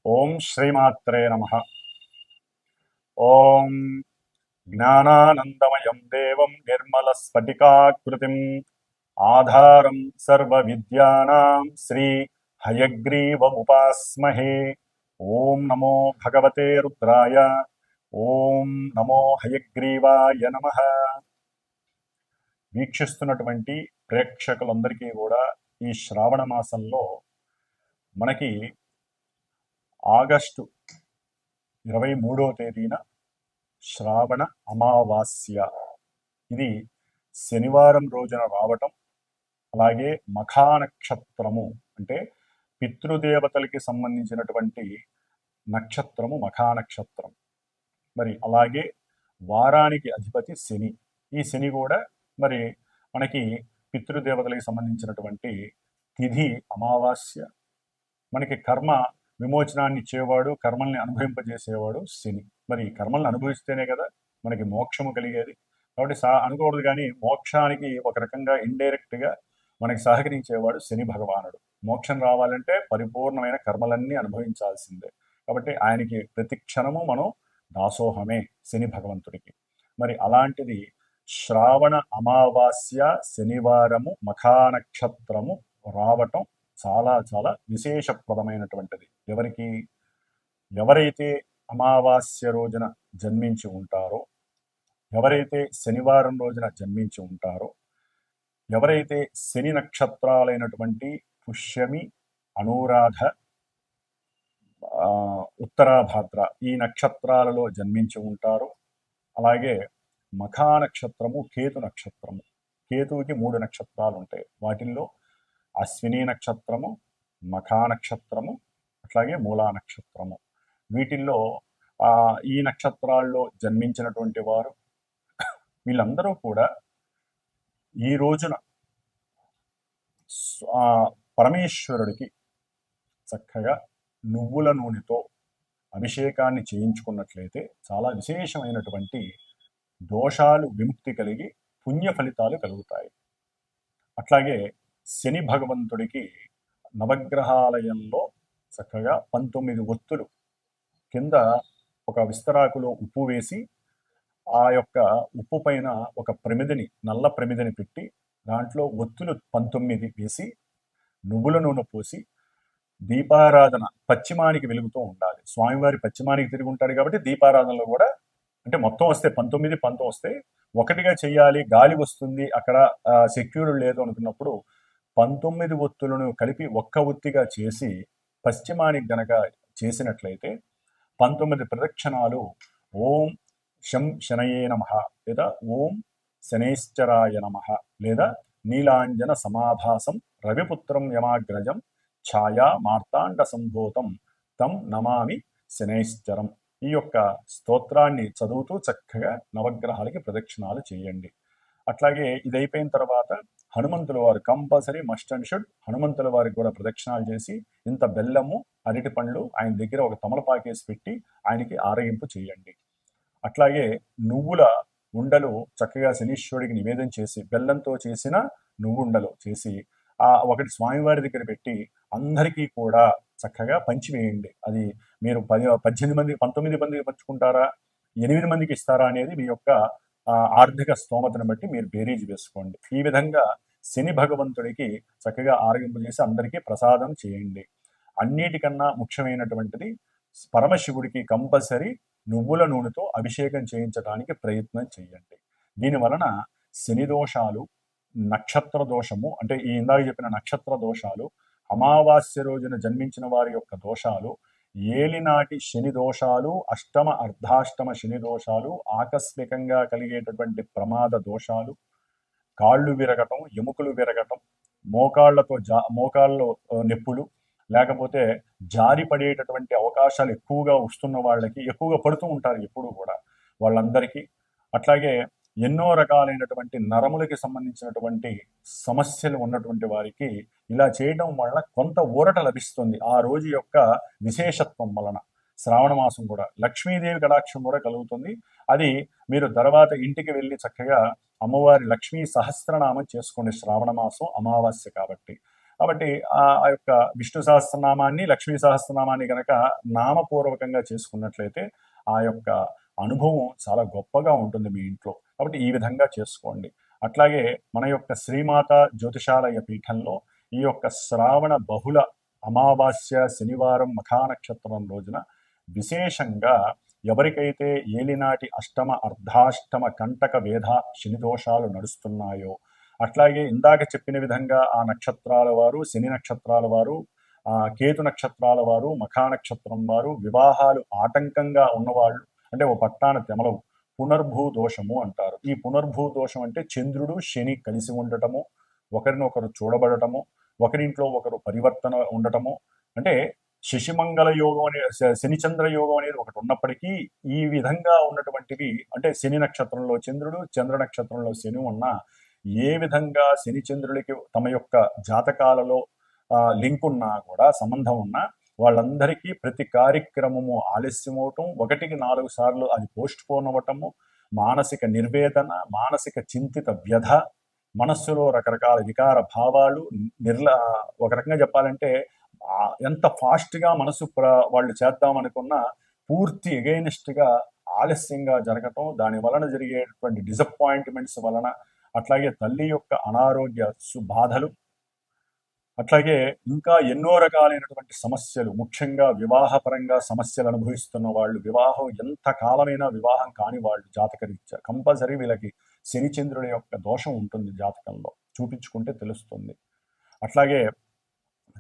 ఓం శ్రీమాత్రే నమః. ఓం జ్ఞానానందమయం దేవం నిర్మలస్ఫటికాకృతిం ఆధారం సర్వవిద్యానాం శ్రీ హయగ్రీవముపాస్మహే. ఓం నమో భగవతే రుద్రాయ. ఓం నమో హయగ్రీవాయ నమః. వీక్షిస్తున్నటువంటి ప్రేక్షకులందరికీ కూడా ఈ శ్రావణ మాసంలో మనకి ఆగస్టు 23వ తేదీన శ్రావణ అమావాస్య, ఇది శనివారం రోజున రావటం, అలాగే మఖా నక్షత్రము అంటే పితృదేవతలకి సంబంధించినటువంటి నక్షత్రము మఖా నక్షత్రం. మరి అలాగే వారానికి అధిపతి శని. ఈ శని కూడా మరి మనకి పితృదేవతలకి సంబంధించినటువంటి తిథి అమావాస్య. మనకి కర్మ విమోచనాన్ని ఇచ్చేవాడు, కర్మల్ని అనుభవింపజేసేవాడు శని. మరి కర్మల్ని అనుభవిస్తేనే కదా మనకి మోక్షము కలిగేది. కాబట్టి అనుకోకూడదు, కానీ మోక్షానికి ఒక రకంగా ఇండైరెక్ట్గా మనకి సహకరించేవాడు శని భగవానుడు. మోక్షం రావాలంటే పరిపూర్ణమైన కర్మలన్నీ అనుభవించాల్సిందే. కాబట్టి ఆయనకి ప్రతి క్షణము మనం దాసోహమే శని భగవంతుడికి. మరి అలాంటిది శ్రావణ అమావాస్య శనివారము మఖా నక్షత్రము రావటం చాలా చాలా విశేషప్రదమైనటువంటిది. ఎవరైతే అమావాస్య రోజున జన్మించి ఉంటారో, ఎవరైతే శనివారం రోజున జన్మించి ఉంటారో, ఎవరైతే శని నక్షత్రాలైనటువంటి పుష్యమి, అనురాధ, ఉత్తరాభాద్ర ఈ నక్షత్రాలలో జన్మించి ఉంటారో, అలాగే మఖా నక్షత్రము కేతు నక్షత్రము. కేతువుకి 3 నక్షత్రాలు ఉంటాయి. వాటిల్లో అశ్విని నక్షత్రము, మఖా నక్షత్రము, అట్లాగే మూలా నక్షత్రము. వీటిల్లో ఈ నక్షత్రాల్లో జన్మించినటువంటి వారు వీళ్ళందరూ కూడా ఈ రోజున పరమేశ్వరుడికి చక్కగా నువ్వుల నూనెతో అభిషేకాన్ని చేయించుకున్నట్లయితే చాలా విశేషమైనటువంటి దోషాలు విముక్తి కలిగి పుణ్య ఫలితాలు కలుగుతాయి. అట్లాగే శని భగవంతుడికి నవగ్రహాలయంలో చక్కగా 19 ఒత్తులు కింద ఒక విస్తరాకులో ఉప్పు వేసి, ఆ యొక్క ఉప్పు పైన ఒక ప్రమిదని, నల్ల ప్రమిదని పెట్టి, దాంట్లో ఒత్తులు 19 వేసి, నువ్వుల నూనె పోసి దీపారాధన పశ్చిమానికి వెలుగుతూ ఉండాలి. స్వామివారి పశ్చిమానికి తిరిగి ఉంటాడు కాబట్టి దీపారాధనలో కూడా అంటే మొత్తం వస్తే 19 వస్తే ఒకటిగా చెయ్యాలి, గాలి వస్తుంది, అక్కడ సెక్యూర్ లేదు అనుకున్నప్పుడు 19 ఒత్తులను కలిపి ఒక్క ఒత్తిగా చేసి పశ్చిమానికి గనక చేసినట్లయితే 19 ప్రదక్షిణాలు ఓం శం శనయే నమః, లేదా ఓం శనైశ్చరాయ నమః, లేదా నీలాంజన సమాభాసం రవిపుత్రం యమాగ్రజం ఛాయా మార్తాండ సంభూతం తం నమామి శనైశ్చరం, ఈ యొక్క స్తోత్రాన్ని చదువుతూ చక్కగా నవగ్రహాలకి ప్రదక్షిణాలు చేయండి. అట్లాగే ఇది అయిపోయిన తర్వాత హనుమంతుల వారు కంపల్సరీ మస్ట్ అండ్ షుడ్ హనుమంతుల వారికి కూడా ప్రదక్షిణాలు చేసి ఇంత బెల్లము, అరటి పండ్లు ఆయన దగ్గర ఒక తమలపాకేసి పెట్టి ఆయనకి ఆరగింపు చేయండి. అట్లాగే నువ్వుల ఉండలు చక్కగా శనీశ్వరుడికి నివేదన చేసి, బెల్లంతో చేసిన నువ్వుండలు చేసి ఒకటి స్వామివారి దగ్గర పెట్టి అందరికీ కూడా చక్కగా పంచివేయండి. అది మీరు 19 మందికి పంచుకుంటారా, 8 మందికి ఇస్తారా అనేది మీ యొక్క ఆర్థిక స్తోమతను బట్టి మీరు బేరీజ్ వేసుకోండి. ఈ విధంగా శని భగవంతుడికి చక్కగా ఆరగింపు చేసి అందరికీ ప్రసాదం చేయండి. అన్నిటికన్నా ముఖ్యమైనటువంటిది పరమశివుడికి కంపల్సరీ నువ్వుల నూనెతో అభిషేకం చేయించడానికి ప్రయత్నం చేయండి. దీని వలన శని దోషాలు, నక్షత్ర దోషము అంటే ఈ ఇందాక చెప్పిన నక్షత్ర దోషాలు, అమావాస్య రోజున జన్మించిన వారి యొక్క దోషాలు, ఏలినాటి శని దోషాలు, అష్టమ అర్ధాష్టమ శని దోషాలు, ఆకస్మికంగా కలిగేటటువంటి ప్రమాద దోషాలు, కాళ్ళు విరగటం, ఎముకలు విరగటం, మోకాళ్ళలో నొప్పులు, లేకపోతే జారి పడేటటువంటి అవకాశాలు ఎక్కువగా వస్తున్న వాళ్ళకి, ఎక్కువగా పడుతూ ఉంటారు ఎప్పుడు కూడా వాళ్ళందరికీ, అట్లాగే ఎన్నో రకాలైనటువంటి నరములకి సంబంధించినటువంటి సమస్యలు ఉన్నటువంటి వారికి ఇలా చేయడం వల్ల కొంత ఊరట లభిస్తుంది. ఆ రోజు యొక్క విశేషత్వం వలన శ్రావణ మాసం కూడా లక్ష్మీదేవి కటాక్షం కూడా కలుగుతుంది. అది మీరు తర్వాత ఇంటికి వెళ్ళి చక్కగా అమ్మవారి లక్ష్మీ సహస్రనామం చేసుకోండి. శ్రావణ మాసం అమావాస్య కాబట్టి కాబట్టి ఆ యొక్క విష్ణు సహస్రనామాన్ని, లక్ష్మీ సహస్రనామాన్ని కనుక నామపూర్వకంగా చేసుకున్నట్లయితే ఆ యొక్క అనుభవం చాలా గొప్పగా ఉంటుంది మీ ఇంట్లో. కాబట్టి ఈ విధంగా చేసుకోండి. అట్లాగే మన యొక్క శ్రీమాత జ్యోతిషాలయ పీఠంలో ఈ యొక్క శ్రావణ బహుళ అమావాస్య శనివారం మఖా నక్షత్రం రోజున విశేషంగా ఎవరికైతే ఏలినాటి అష్టమ అర్ధాష్టమ కంటక వేధ శని దోషాలు నడుస్తున్నాయో, అట్లాగే ఇందాక చెప్పిన విధంగా ఆ నక్షత్రాల వారు, శని నక్షత్రాల వారు, కేతు నక్షత్రాల వారు, మఖా నక్షత్రం వారు, వివాహాలు ఆటంకంగా ఉన్నవాళ్ళు, అంటే ఓ పట్టాన తెమలవు, పునర్భూ దోషము అంటారు. ఈ పునర్భూ దోషం అంటే చంద్రుడు శని కలిసి ఉండటము, ఒకరినొకరు చూడబడటము, ఒకరింట్లో ఒకరు పరివర్తన ఉండటము, అంటే శశిమంగళ యోగం అనే శనిచంద్ర యోగం అనేది ఒకటి ఉన్నప్పటికీ ఈ విధంగా ఉన్నటువంటివి, అంటే శని నక్షత్రంలో చంద్రుడు, చంద్ర నక్షత్రంలో శని ఉన్న ఏ విధంగా శని చంద్రులకి తమ యొక్క జాతకాలలో లింక్ ఉన్నా కూడా, సంబంధం ఉన్నా, వాళ్ళందరికీ ప్రతి కార్యక్రమము ఆలస్యం అవటం, 1-4 సార్లు అది పోస్ట్ పోన్ అవ్వటము, మానసిక నిర్వేదన, మానసిక చింతిత వ్యధ, మనస్సులో రకరకాల వికార భావాలు, ఒక రకంగా చెప్పాలంటే ఎంత ఫాస్ట్గా మనసు వాళ్ళు చేద్దామనుకున్నా పూర్తి ఎగైనిస్ట్గా ఆలస్యంగా జరగటం, దాని వలన జరిగేటువంటి డిసప్పాయింట్మెంట్స్ వలన, అట్లాగే తల్లి యొక్క అనారోగ్య బాధలు, అట్లాగే ఇంకా ఎన్నో రకాలైనటువంటి సమస్యలు, ముఖ్యంగా వివాహపరంగా సమస్యలు అనుభవిస్తున్న వాళ్ళు, వివాహం ఎంత కాలమైనా వివాహం కాని వాళ్ళు జాతకరీత్యా కంపల్సరీ వీళ్ళకి శనిచంద్రుడి యొక్క దోషం ఉంటుంది, జాతకంలో చూపించుకుంటే తెలుస్తుంది. అట్లాగే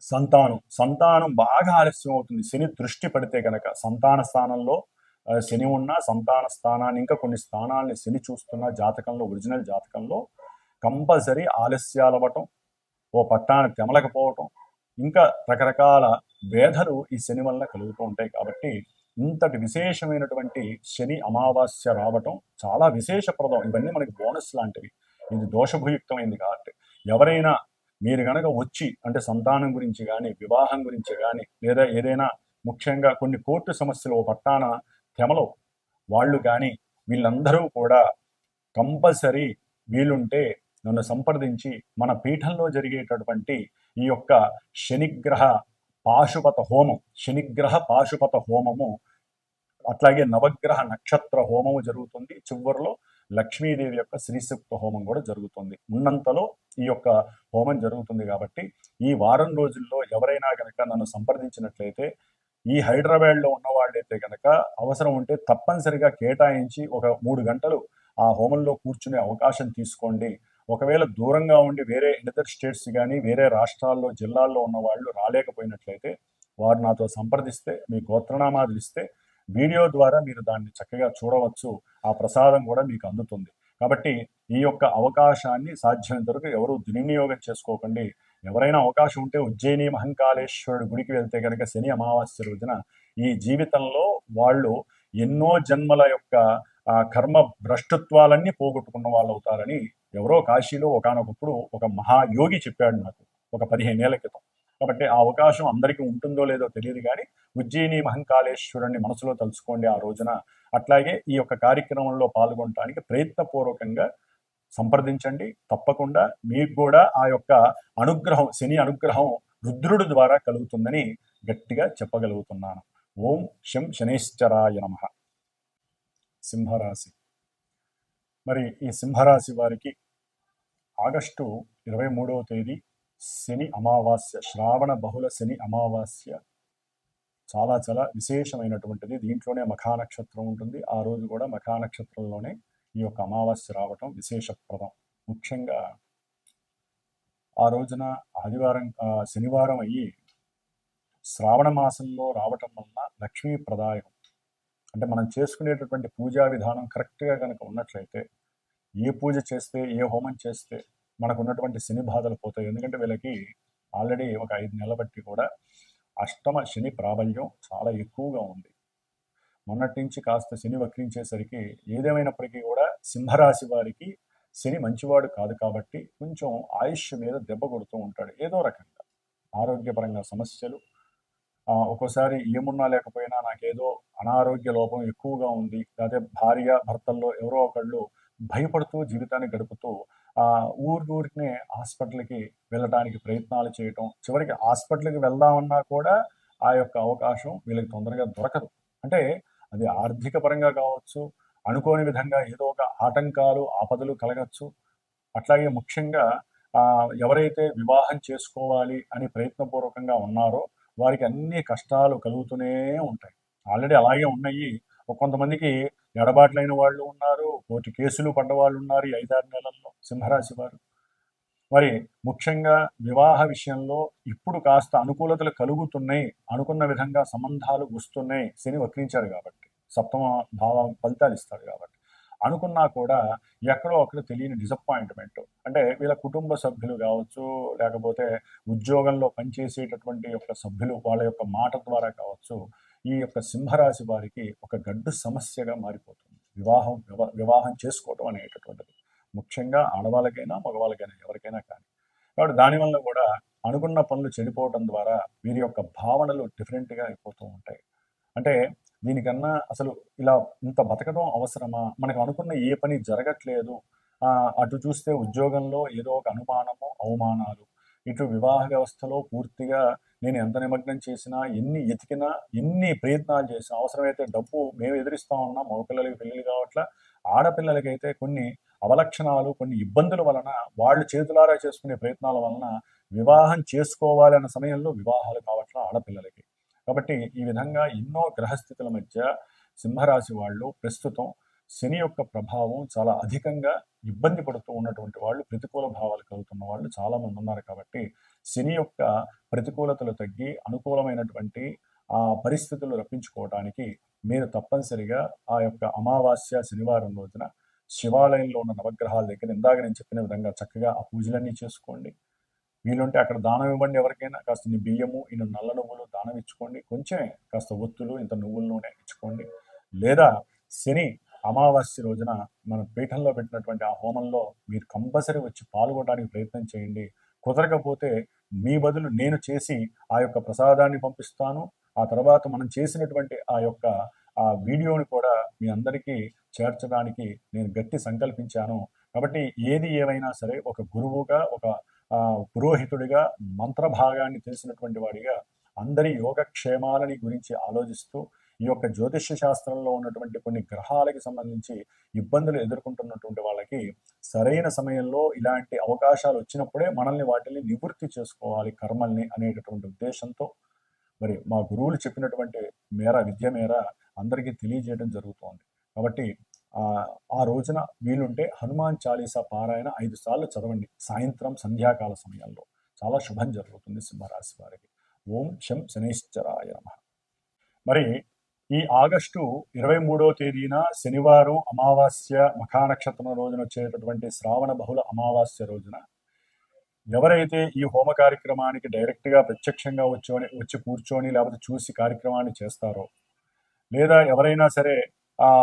సంతానం బాగా ఆలస్యం అవుతుంది. శని దృష్టి పడితే కనుక సంతాన స్థానంలో శని ఉన్న సంతాన స్థానాన్ని, ఇంకా కొన్ని స్థానాల్ని శని చూస్తున్న జాతకంలో, ఒరిజినల్ జాతకంలో కంపల్సరీ ఆలస్యాలు అవ్వటం, ఓ పట్టాన్ని తెమలకపోవటం, ఇంకా రకరకాల వేధలు ఈ శని వల్ల కలుగుతూ ఉంటాయి. కాబట్టి ఇంతటి విశేషమైనటువంటి శని అమావాస్య రావటం చాలా విశేషప్రదం. ఇవన్నీ మనకి బోనస్ లాంటివి. ఇది దోషభుయుక్తమైంది కాబట్టి ఎవరైనా మీరు కనుక వచ్చి, అంటే సంతానం గురించి కానీ, వివాహం గురించి కానీ, లేదా ఏదైనా ముఖ్యంగా కొన్ని కోర్టు సమస్యలు ఓ పట్టాన తెమలవు వాళ్ళు కానీ, వీళ్ళందరూ కూడా కంపల్సరీ వీలుంటే నన్ను సంప్రదించి మన పీఠంలో జరిగేటటువంటి ఈ యొక్క శనిగ్రహ పాశుపత హోమము, అట్లాగే నవగ్రహ నక్షత్ర హోమము జరుగుతుంది. చివరిలో లక్ష్మీదేవి యొక్క శ్రీసూక్త హోమం కూడా జరుగుతుంది. ఉన్నంతలో ఈ యొక్క హోమం జరుగుతుంది. కాబట్టి ఈ వారం రోజుల్లో ఎవరైనా కనుక నన్ను సంప్రదించినట్లయితే, ఈ హైదరాబాద్లో ఉన్న వాళ్ళైతే కనుక అవసరం ఉంటే తప్పనిసరిగా కేటాయించి ఒక 3 గంటలు ఆ హోమంలో కూర్చునే అవకాశం తీసుకోండి. ఒకవేళ దూరంగా ఉండి వేరే ఇతర స్టేట్స్ కానీ, వేరే రాష్ట్రాల్లో, జిల్లాల్లో ఉన్న వాళ్ళు రాలేకపోయినట్లయితే వారు నాతో సంప్రదిస్తే, మీ గోత్రనామాదులు ఇస్తే వీడియో ద్వారా మీరు దాన్ని చక్కగా చూడవచ్చు. ఆ ప్రసాదం కూడా మీకు అందుతుంది. కాబట్టి ఈ యొక్క అవకాశాన్ని సాధ్యమైనంత వరకు ఎవరు దుర్వినియోగం చేసుకోకండి. ఎవరైనా అవకాశం ఉంటే ఉజ్జయిని మహంకాళేశ్వరుడు గుడికి వెళ్తే కనుక శని అమావాస్య రోజున ఈ జీవితంలో వాళ్ళు ఎన్నో జన్మల యొక్క కర్మ భ్రష్టత్వాలన్నీ పోగొట్టుకున్న వాళ్ళు అవుతారని ఎవరో కాశీలో ఒకానొకప్పుడు ఒక మహాయోగి చెప్పాడు నాకు, ఒక 15 ఏళ్ల క్రితం. కాబట్టి ఆ అవకాశం అందరికీ ఉంటుందో లేదో తెలియదు, కానీ ఉజ్జయిని మహంకాళేశ్వరుని మనసులో తలుచుకోండి ఆ రోజున. అట్లాగే ఈ యొక్క కార్యక్రమంలో పాల్గొనడానికి ప్రయత్నపూర్వకంగా సంప్రదించండి. తప్పకుండా మీకు కూడా ఆ యొక్క అనుగ్రహం, శని అనుగ్రహం రుద్రుడి ద్వారా కలుగుతుందని గట్టిగా చెప్పగలుగుతున్నాను. ఓం శం శనేశ్వరాయ నమః. సింహరాశి. మరి ఈ సింహరాశి వారికి ఆగస్టు 23వ తేదీ శని అమావాస్య, శ్రావణ బహుళ శని అమావాస్య చాలా చాలా విశేషమైనటువంటిది. దీంట్లోనే మఖా నక్షత్రం ఉంటుంది. ఆ రోజు కూడా మఖా నక్షత్రంలోనే ఈ యొక్క అమావాస్య రావటం విశేషప్రదం. ముఖ్యంగా ఆ రోజున శనివారం అయ్యి శ్రావణ మాసంలో రావటం వలన లక్ష్మీ ప్రదాయం, అంటే మనం చేసుకునేటటువంటి పూజా విధానం కరెక్ట్గా కనుక ఉన్నట్లయితే, ఏ పూజ చేస్తే, ఏ హోమం చేస్తే మనకు ఉన్నటువంటి శని బాధలు పోతాయి. ఎందుకంటే వీళ్ళకి ఆల్రెడీ ఒక 5 నెలల బట్టి కూడా అష్టమ శని ప్రాబల్యం చాలా ఎక్కువగా ఉంది. మొన్నటి నుంచి కాస్త శని వక్రించేసరికి ఏదేమైనప్పటికీ కూడా సింహరాశి వారికి శని మంచివాడు కాదు కాబట్టి కొంచెం ఆయుష్ మీద దెబ్బ కొడుతూ ఉంటాడు ఏదో రకంగా. ఆరోగ్యపరంగా సమస్యలు, ఒక్కోసారి ఏమున్నా లేకపోయినా నాకేదో అనారోగ్య లోపం ఎక్కువగా ఉంది, లేకపోతే భార్య భర్తల్లో ఎవరో ఒకళ్ళు భయపడుతూ జీవితాన్ని గడుపుతూ ఊరినే హాస్పిటల్కి వెళ్ళడానికి ప్రయత్నాలు చేయటం, చివరికి హాస్పిటల్కి వెళ్దామన్నా కూడా ఆ యొక్క అవకాశం వీళ్ళకి తొందరగా దొరకదు. అంటే అది ఆర్థిక పరంగా కావచ్చు, అనుకోని విధంగా ఏదో ఒక ఆటంకాలు ఆపదలు కలగచ్చు. అట్లాగే ముఖ్యంగా ఎవరైతే వివాహం చేసుకోవాలి అని ప్రయత్నపూర్వకంగా ఉన్నారో వారికి అన్ని కష్టాలు కలుగుతూనే ఉంటాయి. ఆల్రెడీ అలాగే ఉన్నాయి. కొంతమందికి ఎడబాట్లైన వాళ్ళు ఉన్నారు, కోర్టు కేసులు పడ్డవాళ్ళు ఉన్నారు ఈ 5-6 నెలల్లో సింహరాశి వారు. మరి ముఖ్యంగా వివాహ విషయంలో ఇప్పుడు కాస్త అనుకూలతలు కలుగుతున్నాయి, అనుకున్న విధంగా సంబంధాలు వస్తున్నాయి. శని వక్రించాడు కాబట్టి, సప్తమ భావం ఫలితాలు ఇస్తాడు కాబట్టి. అనుకున్నా కూడా ఎక్కడో అక్కడ తెలియని డిసప్పాయింట్మెంట్, అంటే వీళ్ళ కుటుంబ సభ్యులు కావచ్చు, లేకపోతే ఉద్యోగంలో పనిచేసేటటువంటి యొక్క సభ్యులు వాళ్ళ యొక్క మాట ద్వారా కావచ్చు, ఈ యొక్క సింహరాశి వారికి ఒక గడ్డు సమస్యగా మారిపోతుంది వివాహం చేసుకోవటం అనేటటువంటిది. ముఖ్యంగా ఆడవాళ్ళకైనా మగవాళ్ళకైనా ఎవరికైనా కానీ. కాబట్టి దానివల్ల కూడా అనుకున్న పనులు చెడిపోవడం ద్వారా వీరి యొక్క భావనలు డిఫరెంట్గా అయిపోతూ ఉంటాయి. అంటే దీనికన్నా అసలు ఇలా ఇంత బతకడం అవసరమా, మనకు అనుకున్న ఏ పని జరగట్లేదు, అటు చూస్తే ఉద్యోగంలో ఏదో ఒక అనుమానము అవమానాలు, ఇటు వివాహ వ్యవస్థలో పూర్తిగా నేను ఎంత నిమగ్నం చేసినా, ఎన్ని ఎతికినా, ఎన్ని ప్రయత్నాలు చేసినా, అవసరమైతే డబ్బు మేము ఎదిరిస్తా ఉన్నాం, మగపిల్లలకి పెళ్ళిళ్ళు కావట్లా, ఆడపిల్లలకైతే కొన్ని అవలక్షణాలు, కొన్ని ఇబ్బందుల వలన, వాళ్ళు చేతులారా చేసుకునే ప్రయత్నాల వలన వివాహం చేసుకోవాలి అన్న సమయంలో వివాహాలు కావట్లా ఆడపిల్లలకి. కాబట్టి ఈ విధంగా ఎన్నో గ్రహస్థితుల మధ్య సింహరాశి వాళ్ళు ప్రస్తుతం శని యొక్క ప్రభావం చాలా అధికంగా ఇబ్బంది పడుతూ ఉన్నటువంటి వాళ్ళు, ప్రతికూల భావాలు కలుగుతున్న వాళ్ళు చాలామంది ఉన్నారు. కాబట్టి శని యొక్క ప్రతికూలతలు తగ్గి అనుకూలమైనటువంటి ఆ పరిస్థితులు రప్పించుకోవడానికి మీరు తప్పనిసరిగా ఆ యొక్క అమావాస్య శనివారం రోజున శివాలయంలో ఉన్న నవగ్రహాల దగ్గర ఇందాక నేను చెప్పిన విధంగా చక్కగా ఆ పూజలన్నీ చేసుకోండి. వీలుంటే అక్కడ దానం ఇవ్వండి. ఎవరికైనా కాస్త బియ్యము, ఇన్ని నల్ల నువ్వులు దానం ఇచ్చుకోండి. కొంచెమే కాస్త ఒత్తులు, ఇంత నువ్వుల నూనె ఇచ్చుకోండి. లేదా శని అమావాస్య రోజున మన పీఠంలో పెట్టినటువంటి ఆ హోమంలో మీరు కంపల్సరీ వచ్చి పాల్గొనడానికి ప్రయత్నం చేయండి. కుదరకపోతే మీ బదులు నేను చేసి ఆ యొక్క ప్రసాదాన్ని పంపిస్తాను. ఆ తర్వాత మనం చేసినటువంటి ఆ యొక్క ఆ వీడియోని కూడా మీ అందరికీ చేర్చడానికి నేను గట్టి సంకల్పించాను. కాబట్టి ఏది ఏమైనా సరే ఒక గురువుగా, ఒక పురోహితుడిగా, మంత్రభాగాన్ని తెలిసినటువంటి వాడిగా అందరి యోగక్షేమాలని గురించి ఆలోచిస్తూ ఈ యొక్క జ్యోతిష్య శాస్త్రంలో ఉన్నటువంటి కొన్ని గ్రహాలకి సంబంధించి ఇబ్బందులు ఎదుర్కొంటున్నటువంటి వాళ్ళకి సరైన సమయంలో ఇలాంటి అవకాశాలు వచ్చినప్పుడే మనల్ని వాటిని నివృత్తి చేసుకోవాలి కర్మల్ని అనేటటువంటి ఉద్దేశంతో మరి మా గురువులు చెప్పినటువంటి విద్య మేర అందరికీ తెలియజేయడం జరుగుతోంది. కాబట్టి ఆ రోజున వీలుంటే హనుమాన్ చాలీసా పారాయణ 5 సార్లు చదవండి సాయంత్రం సంధ్యాకాల సమయంలో. చాలా శుభం జరుగుతుంది సింహరాశి వారికి. ఓం శం శనైశ్చరాయ నమః. మరి ఈ ఆగస్టు 23వ తేదీన శనివారం అమావాస్య మఖా నక్షత్రం రోజున వచ్చేటటువంటి శ్రావణ బహుళ అమావాస్య రోజున ఎవరైతే ఈ హోమ కార్యక్రమానికి డైరెక్ట్గా ప్రత్యక్షంగా వచ్చి కూర్చొని లేకపోతే చూసి కార్యక్రమాన్ని చేస్తారో, లేదా ఎవరైనా సరే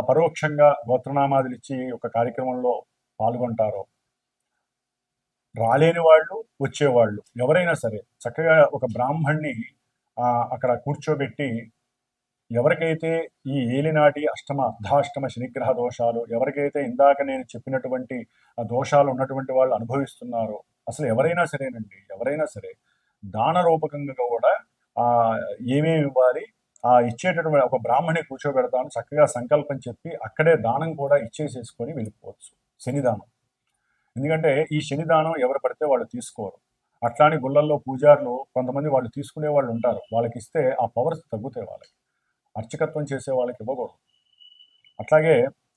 పరోక్షంగా గోత్రనామాదులు ఇచ్చి ఒక కార్యక్రమంలో పాల్గొంటారో, రాలేని వాళ్ళు వచ్చేవాళ్ళు ఎవరైనా సరే చక్కగా ఒక బ్రాహ్మణ్ణి అక్కడ కూర్చోబెట్టి ఎవరికైతే ఈ ఏలినాటి అష్టమ అర్ధాష్టమ శనిగ్రహ దోషాలు, ఎవరికైతే ఇందాక నేను చెప్పినటువంటి దోషాలు ఉన్నటువంటి వాళ్ళు అనుభవిస్తున్నారో, అసలు ఎవరైనా సరే దాన రూపకంగా కూడా ఏమేమి ఇవ్వాలి, ఇచ్చేటటువంటి ఒక బ్రాహ్మణి కూర్చోబెడతాను, చక్కగా సంకల్పం చెప్పి అక్కడే దానం కూడా ఇచ్చేసేసుకొని వెళ్ళిపోవచ్చు. శనిదానం. ఎందుకంటే ఈ శనిదానం ఎవరు పడితే వాళ్ళు తీసుకోరు. అట్లాని గుళ్ళల్లో పూజారులు కొంతమంది వాళ్ళు తీసుకునే వాళ్ళు ఉంటారు. వాళ్ళకి ఇస్తే ఆ పవర్స్ తగ్గుతాయి. వాళ్ళకి అర్చకత్వం చేసే వాళ్ళకి ఇవ్వకూడదు. అట్లాగే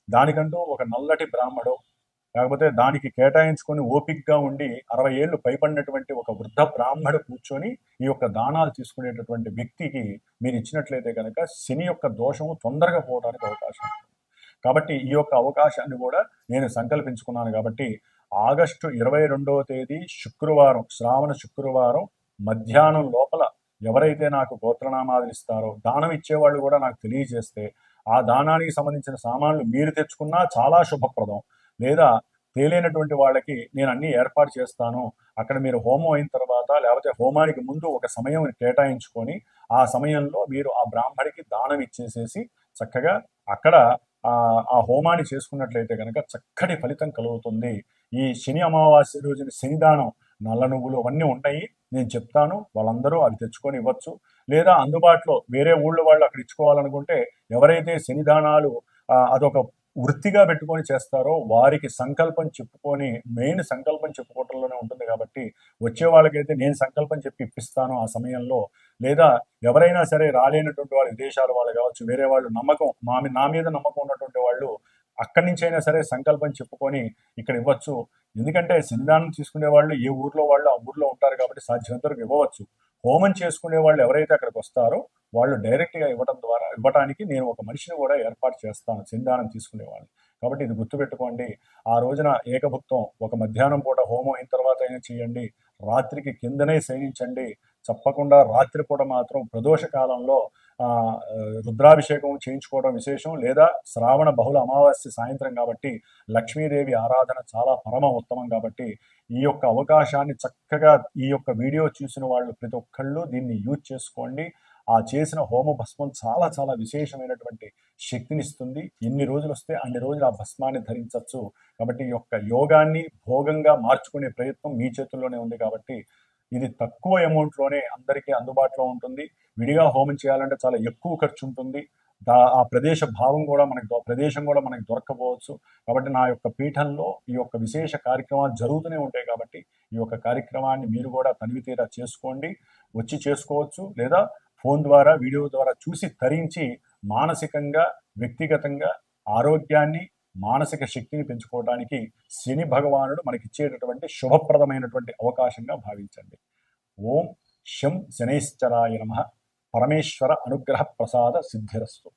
దానికంటూ ఒక నల్లటి బ్రాహ్మడు, లేకపోతే దానికి కేటాయించుకొని ఓపిక్గా ఉండి 60 ఏళ్ళు పైపడినటువంటి ఒక వృద్ధ బ్రాహ్మడు కూర్చొని ఈ యొక్క దానాలు తీసుకునేటటువంటి వ్యక్తికి మీరు ఇచ్చినట్లయితే కనుక శని యొక్క దోషము తొందరగా పోవడానికి అవకాశం ఉంది. కాబట్టి ఈ యొక్క అవకాశాన్ని కూడా నేను సంకల్పించుకున్నాను. కాబట్టి ఆగస్టు 22వ తేదీ శుక్రవారం, శ్రావణ శుక్రవారం మధ్యాహ్నం లోపల ఎవరైతే నాకు గోత్రనామాదులు ఇస్తారో, దానం ఇచ్చేవాళ్ళు కూడా నాకు తెలియజేస్తే ఆ దానానికి సంబంధించిన సామాన్లు మీరు తెచ్చుకున్నా చాలా శుభప్రదం. లేదా తేలినటువంటి వాళ్ళకి నేను అన్ని ఏర్పాటు చేస్తాను, అక్కడ మీరు హోమం అయిన తర్వాత లేకపోతే హోమానికి ముందు ఒక సమయం కేటాయించుకొని ఆ సమయంలో మీరు ఆ బ్రాహ్మడికి దానం ఇచ్చేసేసి చక్కగా అక్కడ ఆ హోమాన్ని చేసుకున్నట్లయితే కనుక చక్కటి ఫలితం కలుగుతుంది. ఈ శని అమావాస్య రోజున శనిదానం నల్ల నువ్వులు అవన్నీ ఉంటాయి, నేను చెప్తాను. వాళ్ళందరూ అవి తెచ్చుకొని ఇవ్వచ్చు. లేదా అందుబాటులో వేరే ఊళ్ళో వాళ్ళు అక్కడ ఇచ్చుకోవాలనుకుంటే ఎవరైతే శనిదానాలు అదొక వృత్తిగా పెట్టుకొని చేస్తారో వారికి సంకల్పం చెప్పుకొని, మెయిన్ సంకల్పం చెప్పుకోవటంలోనే ఉంటుంది కాబట్టి వచ్చే వాళ్ళకైతే నేను సంకల్పం చెప్పి ఇప్పిస్తాను ఆ సమయంలో. లేదా ఎవరైనా సరే రాలేనటువంటి వాళ్ళు, విదేశాల వాళ్ళు కావచ్చు, వేరే వాళ్ళు నమ్మకం నా మీద నమ్మకం ఉన్నటువంటి వాళ్ళు అక్కడి నుంచి అయినా సరే సంకల్పం చెప్పుకొని ఇక్కడ ఇవ్వచ్చు. ఎందుకంటే శనిదానం తీసుకునే వాళ్ళు ఏ ఊర్లో వాళ్ళు ఆ ఊర్లో ఉంటారు కాబట్టి సాధ్యమంతవరకు ఇవ్వవచ్చు. హోమం చేసుకునే వాళ్ళు ఎవరైతే అక్కడికి వస్తారో వాళ్ళు డైరెక్ట్గా ఇవ్వటానికి నేను ఒక మనిషిని కూడా ఏర్పాటు చేస్తాను శనిదానం తీసుకునే వాళ్ళు. కాబట్టి ఇది గుర్తుపెట్టుకోండి. ఆ రోజున ఏకభుక్తం ఒక మధ్యాహ్నం పూట హోమం అయిన తర్వాత అయినా చేయండి, రాత్రికి కిందనే శయనించండి. తప్పకుండా రాత్రిపూట మాత్రం ప్రదోష కాలంలో రుద్రాభిషేకం చేయించుకోవడం విశేషం. లేదా శ్రావణ బహుళ అమావాస్య సాయంత్రం కాబట్టి లక్ష్మీదేవి ఆరాధన చాలా పరమ ఉత్తమం కాబట్టి ఈ యొక్క అవకాశాన్ని చక్కగా ఈ యొక్క వీడియో చూసిన వాళ్ళు ప్రతి ఒక్కళ్ళు దీన్ని యూజ్ చేసుకోండి. ఆ చేసిన హోమ భస్మం చాలా చాలా విశేషమైనటువంటి శక్తినిస్తుంది. ఎన్ని రోజులు వస్తే అన్ని రోజులు ఆ భస్మాన్ని ధరించవచ్చు. కాబట్టి ఈ యొక్క యోగాన్ని భోగంగా మార్చుకునే ప్రయత్నం మీ చేతుల్లోనే ఉంది. కాబట్టి ఇది తక్కువ అమౌంట్లోనే అందరికీ అందుబాటులో ఉంటుంది. విడిగా హోమం చేయాలంటే చాలా ఎక్కువ ఖర్చు ఉంటుంది. ఆ ప్రదేశం కూడా మనకి దొరకపోవచ్చు. కాబట్టి నా యొక్క పీఠంలో ఈ యొక్క విశేష కార్యక్రమాలు జరుగుతూనే ఉంటాయి. కాబట్టి ఈ యొక్క కార్యక్రమాన్ని మీరు కూడా తనివితీరా చేసుకోండి. వచ్చి చేసుకోవచ్చు, లేదా ఫోన్ ద్వారా వీడియో ద్వారా చూసి తరించి మానసికంగా వ్యక్తిగతంగా ఆరోగ్యాన్ని మానసిక శక్తిని పెంచుకోవడానికి శని భగవానుడు మనకిచ్చేటటువంటి శుభప్రదమైనటువంటి అవకాశంగా భావించండి. ఓం శం శనైశ్చరాయ నమః. పరమేశ్వర అనుగ్రహ ప్రసాద సిద్ధిరస్తు.